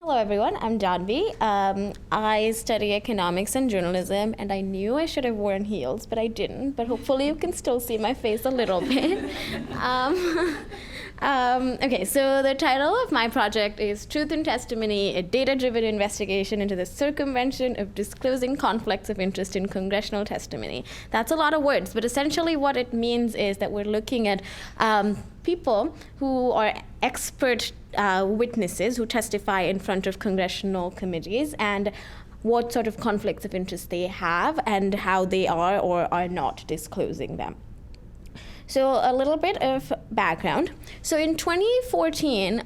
Hello everyone, I'm Jahnavi. I study economics and journalism, and I knew I should have worn heels, but I didn't. But hopefully you can still see my face a little bit. Okay, so the title of my project is Truth and Testimony, a data-driven investigation into the circumvention of disclosing conflicts of interest in congressional testimony. That's a lot of words, but essentially what it means is that we're looking at people who are expert witnesses who testify in front of congressional committees and what sort of conflicts of interest they have and how they are or are not disclosing them. So a little bit of background. So in 2014,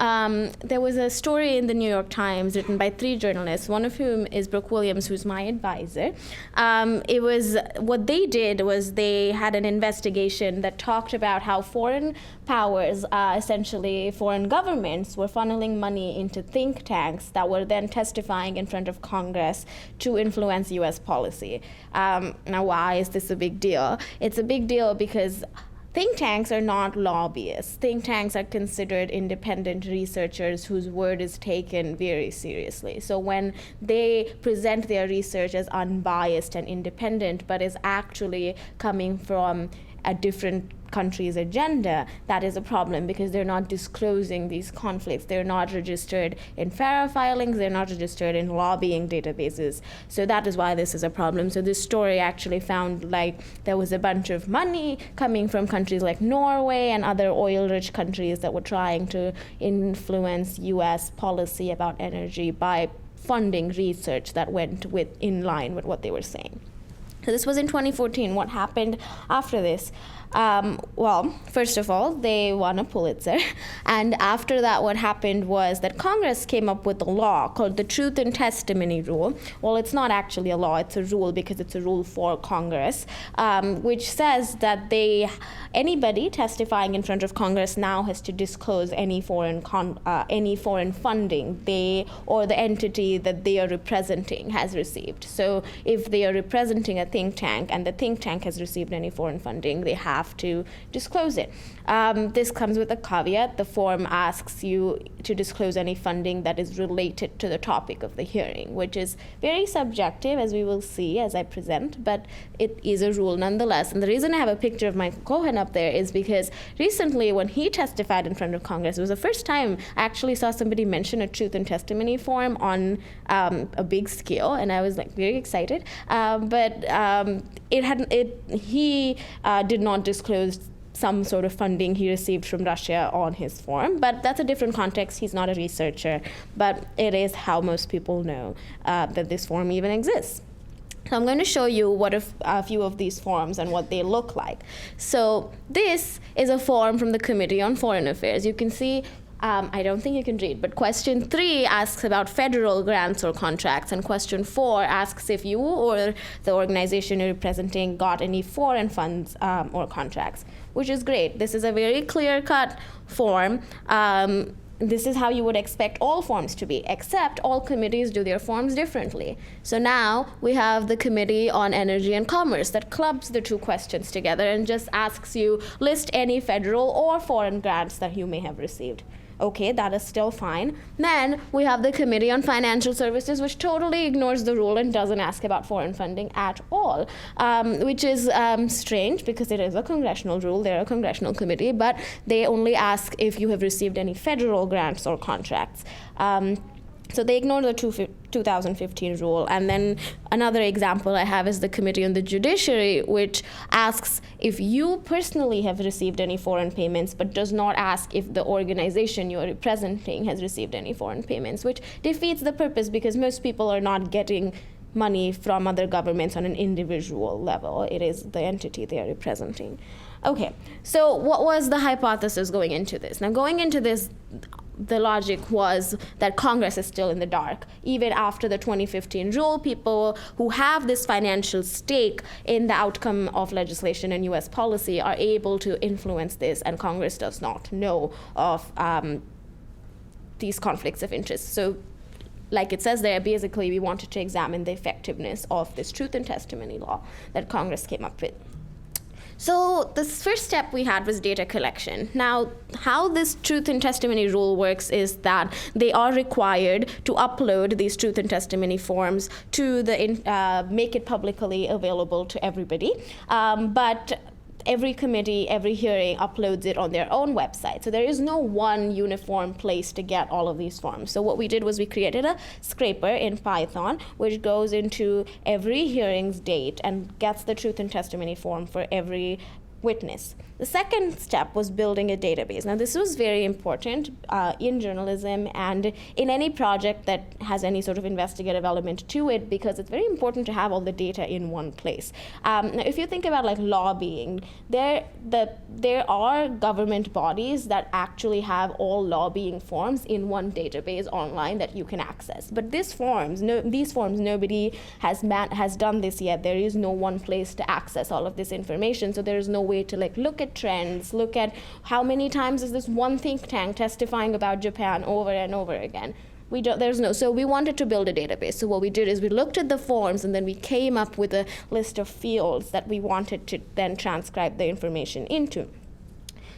there was a story in the New York Times written by 3 journalists, one of whom is Brooke Williams, who's my advisor. What they did was they had an investigation that talked about how foreign powers, essentially foreign governments, were funneling money into think tanks that were then testifying in front of Congress to influence U.S. policy. Now, why is this a big deal? It's a big deal because think tanks are not lobbyists. Think tanks are considered independent researchers whose word is taken very seriously. So when they present their research as unbiased and independent, but is actually coming from a different country's agenda, that is a problem because they're not disclosing these conflicts. They're not registered in FARA filings. They're not registered in lobbying databases. So that is why this is a problem. So this story actually found like there was a bunch of money coming from countries like Norway and other oil-rich countries that were trying to influence U.S. policy about energy by funding research that went in line with what they were saying. So this was in 2014. What happened after this? Well, first of all, they won a Pulitzer. And after that, what happened was that Congress came up with a law called the Truth and Testimony Rule. Well, it's not actually a law. It's a rule because it's a rule for Congress, which says that anybody testifying in front of Congress now has to disclose any foreign funding they or the entity that they are representing has received. So if they are representing a think tank and the think tank has received any foreign funding, they have to disclose it. This comes with a caveat. The form asks you to disclose any funding that is related to the topic of the hearing, which is very subjective, as we will see as I present, but it is a rule nonetheless. And the reason I have a picture of Michael Cohen up there is because recently when he testified in front of Congress, it was the first time I actually saw somebody mention a truth and testimony form on a big scale, and I was like very excited. He did not disclose some sort of funding he received from Russia on his form, but that's a different context. He's not a researcher, but it is how most people know that this form even exists. So I'm going to show you what a few of these forms and what they look like. So this is a form from the Committee on Foreign Affairs. You can see I don't think you can read, but question 3 asks about federal grants or contracts, and question 4 asks if you or the organization you're representing got any foreign funds or contracts, which is great. This is a very clear-cut form. This is how you would expect all forms to be, except all committees do their forms differently. So now we have the Committee on Energy and Commerce that clubs the 2 questions together and just asks you, list any federal or foreign grants that you may have received. Okay, that is still fine. Then we have the Committee on Financial Services, which totally ignores the rule and doesn't ask about foreign funding at all, which is strange because it is a congressional rule. They're a congressional committee, but they only ask if you have received any federal grants or contracts. So they ignore the 2015 rule. And then another example I have is the Committee on the Judiciary, which asks if you personally have received any foreign payments, but does not ask if the organization you are representing has received any foreign payments, which defeats the purpose because most people are not getting money from other governments on an individual level. It is the entity they are representing. Okay, so what was the hypothesis going into this? Now, going into this, the logic was that Congress is still in the dark. Even after the 2015 rule, people who have this financial stake in the outcome of legislation and U.S. policy are able to influence this, and Congress does not know of these conflicts of interest. So, like it says there, basically we wanted to examine the effectiveness of this truth and testimony law that Congress came up with. So the first step we had was data collection. Now, how this truth and testimony rule works is that they are required to upload these truth and testimony forms to make it publicly available to everybody. But every committee, every hearing uploads it on their own website. So there is no one uniform place to get all of these forms. So what we did was we created a scraper in Python, which goes into every hearing's date and gets the truth and testimony form for every witness. The second step was building a database. Now, this was very important in journalism and in any project that has any sort of investigative element to it, because it's very important to have all the data in one place. Now, if you think about like lobbying, there are government bodies that actually have all lobbying forms in one database online that you can access. But these forms, nobody has done this yet. There is no one place to access all of this information, so there is no way to like look at trends, look at how many times is this one think tank testifying about Japan over and over again. So we wanted to build a database. So what we did is we looked at the forms and then we came up with a list of fields that we wanted to then transcribe the information into.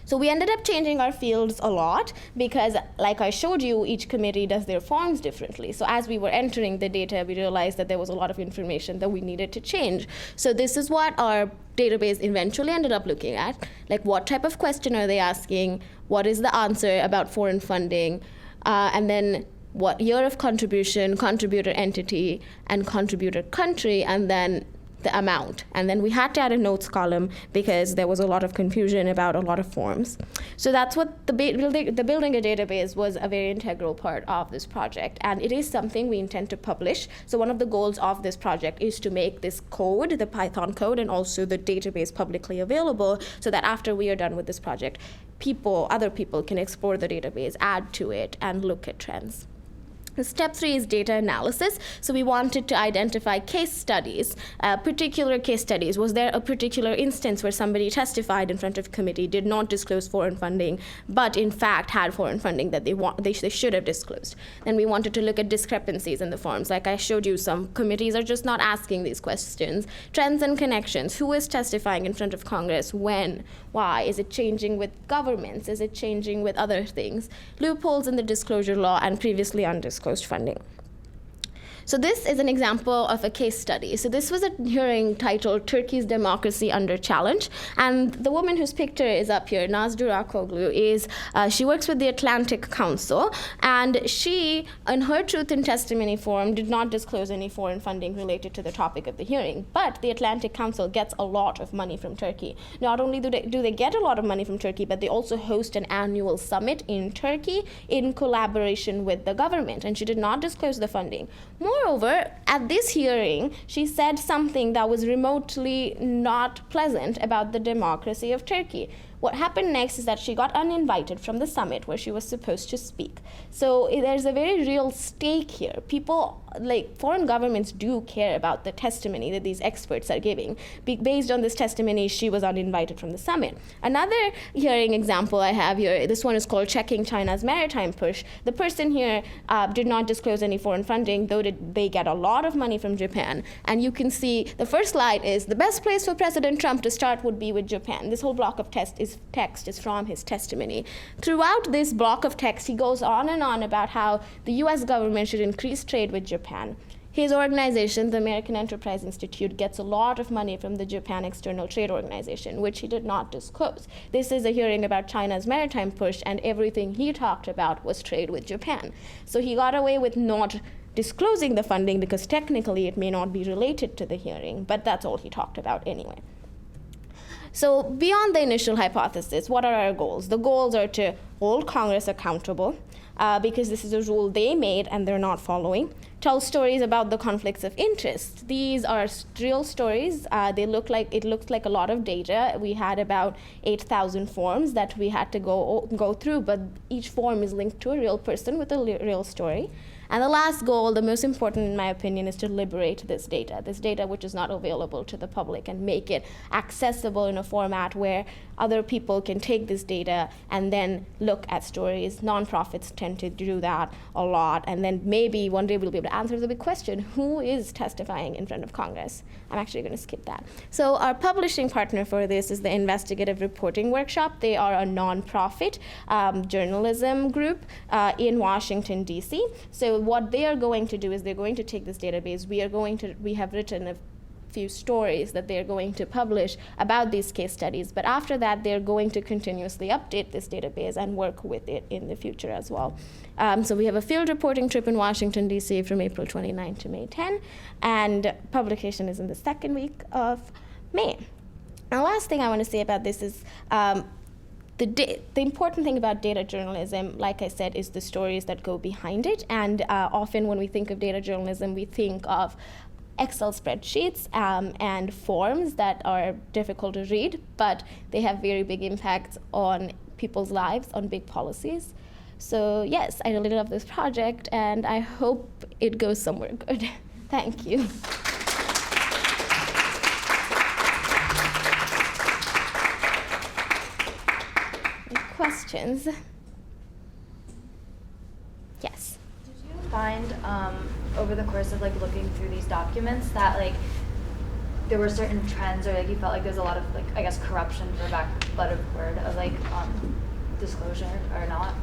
So we ended up changing our fields a lot because, like I showed you, each committee does their forms differently. So as we were entering the data, we realized that there was a lot of information that we needed to change. So this is what our database eventually ended up looking at. Like, what type of question are they asking? What is the answer about foreign funding? And then what year of contribution, contributor entity, and contributor country, and then the amount. And then we had to add a notes column because there was a lot of confusion about a lot of forms. So that's what the building a database was a very integral part of this project. And it is something we intend to publish. So one of the goals of this project is to make this code, the Python code, and also the database publicly available so that after we are done with this project, other people can explore the database, add to it, and look at trends. Step 3 is data analysis. So we wanted to identify case studies, particular case studies. Was there a particular instance where somebody testified in front of a committee, did not disclose foreign funding, but in fact had foreign funding that they should have disclosed? Then we wanted to look at discrepancies in the forms. Like I showed you, some committees are just not asking these questions. Trends and connections. Who is testifying in front of Congress? When? Why? Is it changing with governments? Is it changing with other things? Loopholes in the disclosure law and previously undisclosed funding. So this is an example of a case study. So this was a hearing titled Turkey's Democracy Under Challenge. And the woman whose picture is up here, Nazdura she works with the Atlantic Council. And she, in her truth and testimony form, did not disclose any foreign funding related to the topic of the hearing. But the Atlantic Council gets a lot of money from Turkey. Not only do they get a lot of money from Turkey, but they also host an annual summit in Turkey in collaboration with the government. And she did not disclose the funding. Moreover, at this hearing, she said something that was remotely not pleasant about the democracy of Turkey. What happened next is that she got uninvited from the summit where she was supposed to speak. So there's a very real stake here. People, like foreign governments, do care about the testimony that these experts are giving. Based on this testimony, she was uninvited from the summit. Another hearing example I have here, this one is called Checking China's Maritime Push. The person here did not disclose any foreign funding, though they get a lot of money from Japan. And you can see the first slide is the best place for President Trump to start would be with Japan. This whole block of text is from his testimony. Throughout this block of text, he goes on and on about how the US government should increase trade with Japan. His organization, the American Enterprise Institute, gets a lot of money from the Japan External Trade Organization, which he did not disclose. This is a hearing about China's maritime push, and everything he talked about was trade with Japan. So he got away with not disclosing the funding because technically it may not be related to the hearing, but that's all he talked about anyway. So beyond the initial hypothesis, what are our goals? The goals are to hold Congress accountable because this is a rule they made and they're not following. Tell stories about the conflicts of interest. These are real stories. It looked like a lot of data. We had about 8,000 forms that we had to go through, but each form is linked to a real person with a real story. And the last goal, the most important in my opinion, is to liberate this data which is not available to the public, and make it accessible in a format where other people can take this data and then look at stories. Nonprofits tend to do that a lot, and then maybe one day we'll be able to answer the big question, who is testifying in front of Congress? I'm actually going to skip that. So our publishing partner for this is the Investigative Reporting Workshop. They are a nonprofit journalism group in Washington, D.C. So what they are going to do is they're going to take this database. We have written a few stories that they're going to publish about these case studies, but after that they're going to continuously update this database and work with it in the future as well. So we have a field reporting trip in Washington, D.C. from April 29 to May 10, and publication is in the second week of May. And the last thing I want to say about this is the important thing about data journalism, like I said, is the stories that go behind it. And often when we think of data journalism, we think of Excel spreadsheets and forms that are difficult to read, but they have very big impacts on people's lives, on big policies. So yes, I really love this project, and I hope it goes somewhere good. Thank you. Any questions? Yes. Did you find over the course of like looking through these documents that like there were certain trends, or like you felt like there's a lot of like, I guess, corruption, for better word, of like disclosure or not?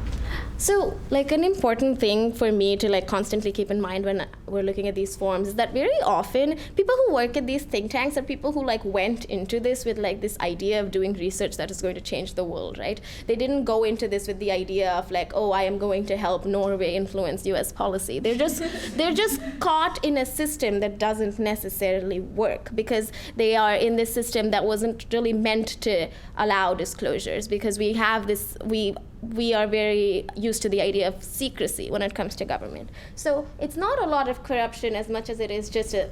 So like an important thing for me to like constantly keep in mind when we're looking at these forms is that very often people who work at these think tanks are people who like went into this with like this idea of doing research that is going to change the world, right? They didn't go into this with the idea of like, oh, I am going to help Norway influence US policy. They're just caught in a system that doesn't necessarily work, because they are in this system that wasn't really meant to allow disclosures, because we have this, we are very used to the idea of secrecy when it comes to government. So it's not a lot of corruption as much as it is just a,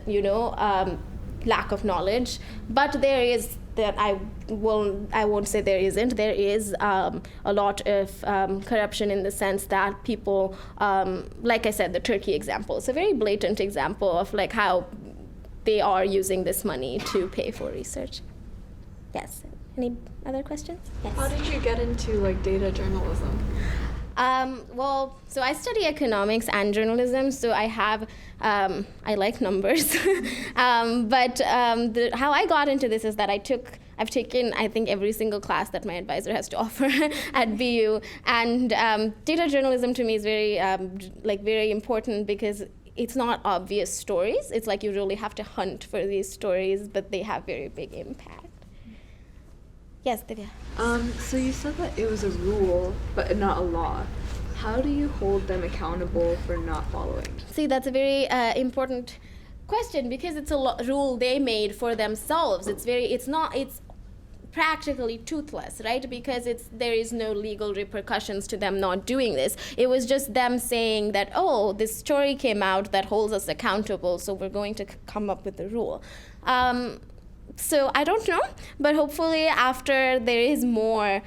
lack of knowledge. But there is that I won't say there isn't. There is a lot of corruption in the sense that people, like I said, the Turkey example is a very blatant example of like how they are using this money to pay for research. Yes. Any other questions? Yes. How did you get into like data journalism? Well, so I study economics and journalism, so I have, I like numbers. But how I got into this is that I've taken, I think, every single class that my advisor has to offer at BU. And data journalism to me is very, very important, because it's not obvious stories. It's like you really have to hunt for these stories, but they have very big impact. Yes, Divya. So you said that it was a rule, but not a law. How do you hold them accountable for not following? See, that's a very important question, because it's a rule they made for themselves. It's practically toothless, right? Because there is no legal repercussions to them not doing this. It was just them saying that, oh, this story came out that holds us accountable, so we're going to come up with the rule. So I don't know, but hopefully after there is more,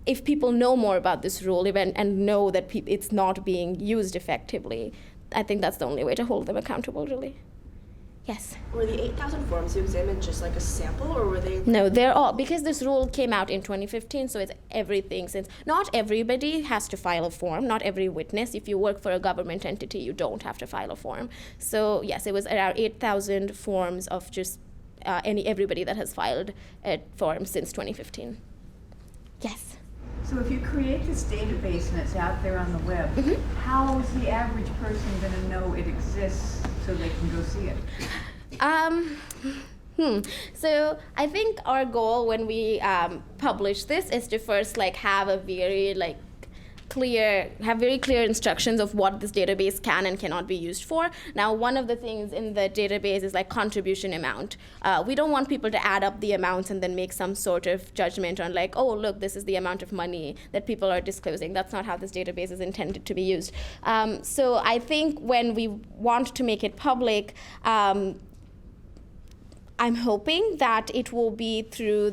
if people know more about this rule and know that it's not being used effectively, I think that's the only way to hold them accountable, really. Yes? Were the 8,000 forms you examined just like a sample, or were they? No, they're all, because this rule came out in 2015, so it's everything since. Not everybody has to file a form, not every witness. If you work for a government entity, you don't have to file a form. So yes, it was around 8,000 forms of just everybody that has filed a form since 2015. Yes? So if you create this database and it's out there on the web, how is the average person going to know it exists so they can go see it? So I think our goal when we publish this is to first have a very very clear instructions of what this database can and cannot be used for. Now, one of the things in the database is contribution amount. We don't want people to add up the amounts and then make some sort of judgment on oh, look, this is the amount of money that people are disclosing. That's not how this database is intended to be used. So I think when we want to make it public, I'm hoping that it will be through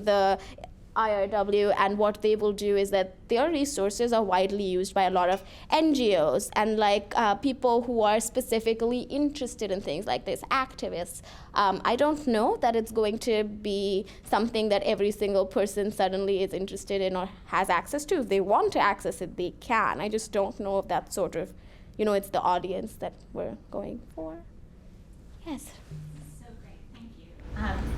IRW, and what they will do is that their resources are widely used by a lot of NGOs and people who are specifically interested in things like this, activists. I don't know that it's going to be something that every single person suddenly is interested in or has access to. If they want to access it, they can. I just don't know if that's sort of, it's the audience that we're going for. Yes. So great, thank you.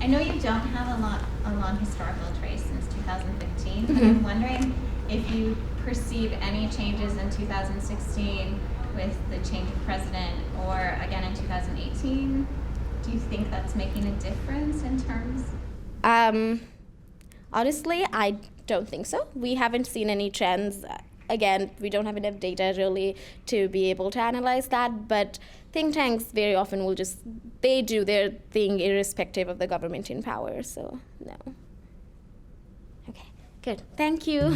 I know you don't have a long historical trace since 2015, but I'm wondering if you perceive any changes in 2016 with the change of president, or again in 2018. Do you think that's making a difference in terms? Honestly, I don't think so. We haven't seen any trends. Again, we don't have enough data really to be able to analyze that, but think tanks very often they do their thing irrespective of the government in power, so no. Okay, good. Thank you.